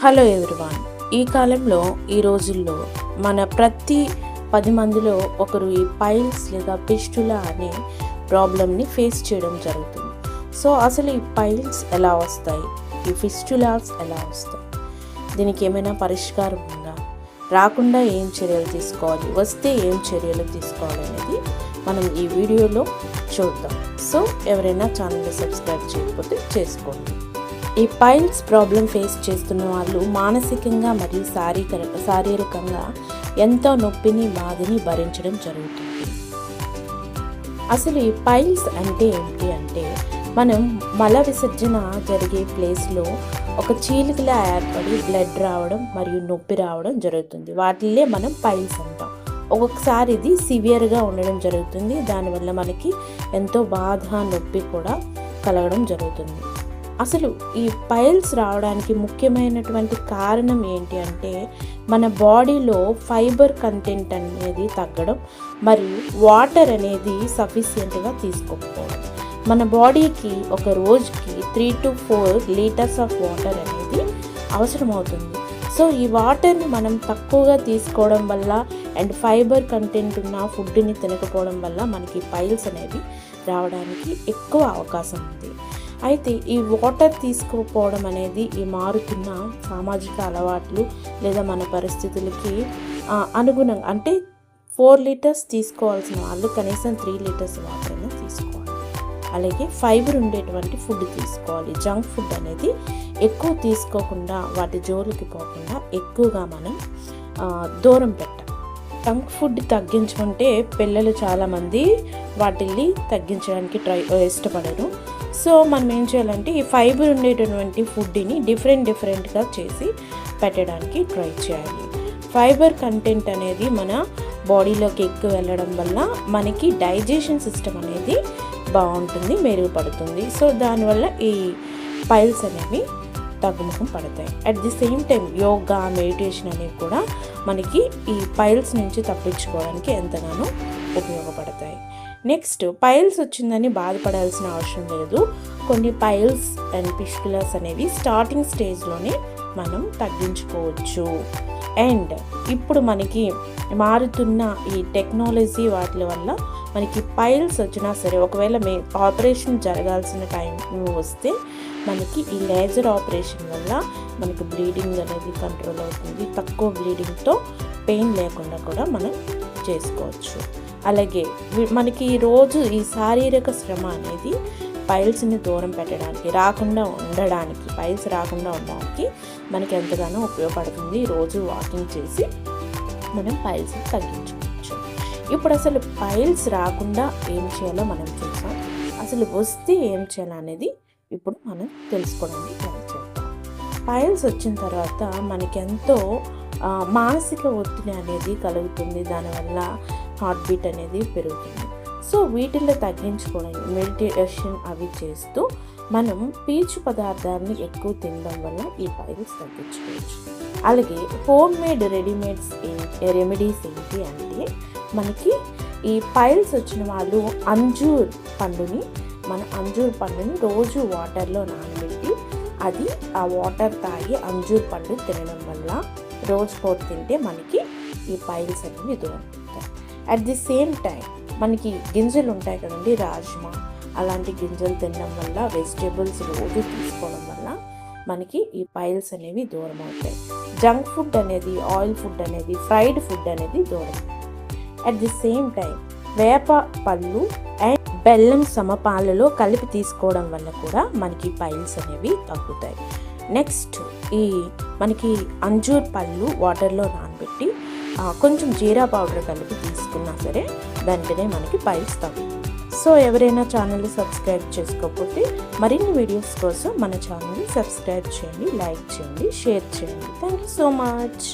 Hello everyone. ఈ కాలంలో ఈ రోజుల్లో మన ప్రతి 10 మందిలో ఒకరు ఈ పైల్స్ లేదా ఫిస్టులా అనే ప్రాబ్లమ్ని ఫేస్ చేయడం జరుగుతుంది. సో అసలు ఈ పైల్స్ ఎలా వస్తాయి, ఈ ఫిస్టులాస్ ఎలా వస్తాయి, దీనికి ఏమైనా పరిష్కారం ఉందా, రాకుండా ఏం చర్యలు తీసుకోవాలి, వస్తే ఏం చర్యలు తీసుకోవాలి అనేది మనం ఈ వీడియోలో చూద్దాం. సో ఎవరైనా ఛానల్ని సబ్స్క్రైబ్ చేయకపోతే చేసుకోండి. ఈ పైల్స్ ప్రాబ్లం ఫేస్ చేస్తున్న వాళ్ళు మానసికంగా మరియు శారీరకంగా ఎంతో నొప్పిని బాధని భరించడం జరుగుతుంది. అసలు ఈ పైల్స్ అంటే ఏంటి అంటే, మనం మల విసర్జన జరిగే ప్లేస్లో ఒక చీలికలా ఏర్పడి బ్లడ్ రావడం మరియు నొప్పి రావడం జరుగుతుంది. వాటిల్లే మనం పైల్స్ అంటాం. ఒక్కొక్కసారి ఇది సివియర్గా ఉండడం జరుగుతుంది. దానివల్ల మనకి ఎంతో బాధ, నొప్పి కూడా కలగడం జరుగుతుంది. అసలు ఈ పైల్స్ రావడానికి ముఖ్యమైనటువంటి కారణం ఏంటి అంటే, మన బాడీలో ఫైబర్ కంటెంట్ అనేది తగ్గడం మరియు వాటర్ అనేది సఫిషియెంట్గా తీసుకోకపోవడం. మన బాడీకి ఒక రోజుకి 3 to 4 లీటర్స్ ఆఫ్ వాటర్ అనేది అవసరమవుతుంది. సో ఈ వాటర్ని మనం తక్కువగా తీసుకోవడం వల్ల అండ్ ఫైబర్ కంటెంట్ ఉన్న ఫుడ్ని తినకపోవడం వల్ల మనకి పైల్స్ అనేవి రావడానికి ఎక్కువ అవకాశం ఉంది. అయితే ఈ వాటర్ తీసుకోకపోవడం అనేది ఈ మారుతున్న సామాజిక అలవాట్లు లేదా మన పరిస్థితులకి అనుగుణంగా, అంటే 4 లీటర్స్ తీసుకోవాల్సిన వాళ్ళు కనీసం 3 లీటర్స్ వాటర్ అయినా తీసుకోవాలి. అలాగే ఫైబర్ ఉండేటువంటి ఫుడ్ తీసుకోవాలి. జంక్ ఫుడ్ అనేది ఎక్కువ తీసుకోకుండా, వాటి జోలికి పోకుండా ఎక్కువగా మనం దూరం పెట్టాలి. జంక్ ఫుడ్ తగ్గించుకుంటే పిల్లలు చాలామంది వాటిని తగ్గించడానికి ఇష్టపడరు. సో మనం ఏం చేయాలంటే, ఈ ఫైబర్ ఉండేటటువంటి ఫుడ్ని డిఫరెంట్గా చేసి పెట్టడానికి ట్రై చేయాలి. ఫైబర్ కంటెంట్ అనేది మన బాడీలోకి ఎక్కువ వెళ్ళడం వల్ల మనకి డైజెషన్ సిస్టమ్ అనేది బాగుంటుంది, మెరుగుపడుతుంది. సో దానివల్ల ఈ పైల్స్ అనేవి తగ్గుముఖం పడతాయి. At the same time yoga, meditation అనేవి కూడా మనకి ఈ పైల్స్ నుంచి తప్పించుకోవడానికి ఎంతగానో ఉపయోగపడతాయి. నెక్స్ట్, పైల్స్ వచ్చిందని బాధపడాల్సిన అవసరం లేదు. కొన్ని పైల్స్ అండ్ ఫిస్టులాస్ అనేవి స్టార్టింగ్ స్టేజ్లోనే మనం తగ్గించుకోవచ్చు. అండ్ ఇప్పుడు మనకి మారుతున్న ఈ టెక్నాలజీ వాటి వల్ల మనకి పైల్స్ వచ్చినా సరే, ఒకవేళ ఆపరేషన్ జరగాల్సిన టైం వస్తే మనకి ఈ లేజర్ ఆపరేషన్ వల్ల మనకి బ్లీడింగ్ అనేది కంట్రోల్ అవుతుంది. తక్కువ బ్లీడింగ్తో పెయిన్ లేకుండా కూడా మనం చేసుకోవచ్చు. అలాగే మనకి రోజు ఈ శారీరక శ్రమ అనేది పైల్స్ని దూరం పెట్టడానికి, పైల్స్ రాకుండా ఉండడానికి మనకి ఎంతగానో ఉపయోగపడుతుంది. రోజు వాకింగ్ చేసి మనం పైల్స్ని తగ్గించుకోవచ్చు. ఇప్పుడు అసలు పైల్స్ రాకుండా ఏం చేయాలో మనం చూసాం. అసలు వస్తే ఏం చేయాలనేది ఇప్పుడు మనం తెలుసుకోవడానికి ట్రై చేద్దాం. పైల్స్ వచ్చిన తర్వాత మనకి ఎంతో మానసిక ఒత్తిడి అనేది కలుగుతుంది. దానివల్ల హార్ట్ బీట్ అనేది పెరుగుతుంది. సో వీటిల్లో తగ్గించుకోవడానికి మెడిటేషన్ అవి చేస్తూ మనం పీచు పదార్థాన్ని ఎక్కువ తినడం వల్ల ఈ పైల్స్ తగ్గించుకోవచ్చు. అలాగే హోమ్ మేడ్ రెమెడీస్ ఏంటి అంటే, మనకి ఈ పైల్స్ వచ్చిన వాళ్ళు అంజూర్ పండుని రోజు వాటర్లో నానబెట్టి ఆ వాటర్ తాగి అంజూర్ పండు తినడం వల్ల రోజు పూట తింటే మనకి ఈ పైల్స్ అనేవి దూరం ఉంటాయి. అట్ ది సేమ్ టైం మనకి గింజలు ఉంటాయి కదండి, రాజ్మా అలాంటి గింజలు తినడం వల్ల, వెజిటేబుల్స్ రోజు తీసుకోవడం వల్ల మనకి ఈ పైల్స్ అనేవి దూరం అవుతాయి. జంక్ ఫుడ్ అనేది, ఆయిల్ ఫుడ్ అనేది, ఫ్రైడ్ ఫుడ్ అనేది దూరం. అట్ ది సేమ్ టైం వేప పళ్ళు అండ్ బెల్లం సమపాలలో కలిపి తీసుకోవడం వల్ల కూడా మనకి పైల్స్ అనేవి తగ్గుతాయి. నెక్స్ట్, మనకి అంజూర్ పళ్ళు వాటర్లో నానబెట్టి కొంచెం జీరా పౌడర్ కలిపి తీసుకున్నా సరే వెంటనే మనకి పైల్స్ తగ్గుతాయి. సో ఎవరైనా ఛానల్ని సబ్స్క్రైబ్ చేసుకోకపోతే మరిన్ని వీడియోస్ కోసం మన ఛానల్ని సబ్స్క్రైబ్ చేయండి, లైక్ చేయండి, షేర్ చేయండి. Thank you so much.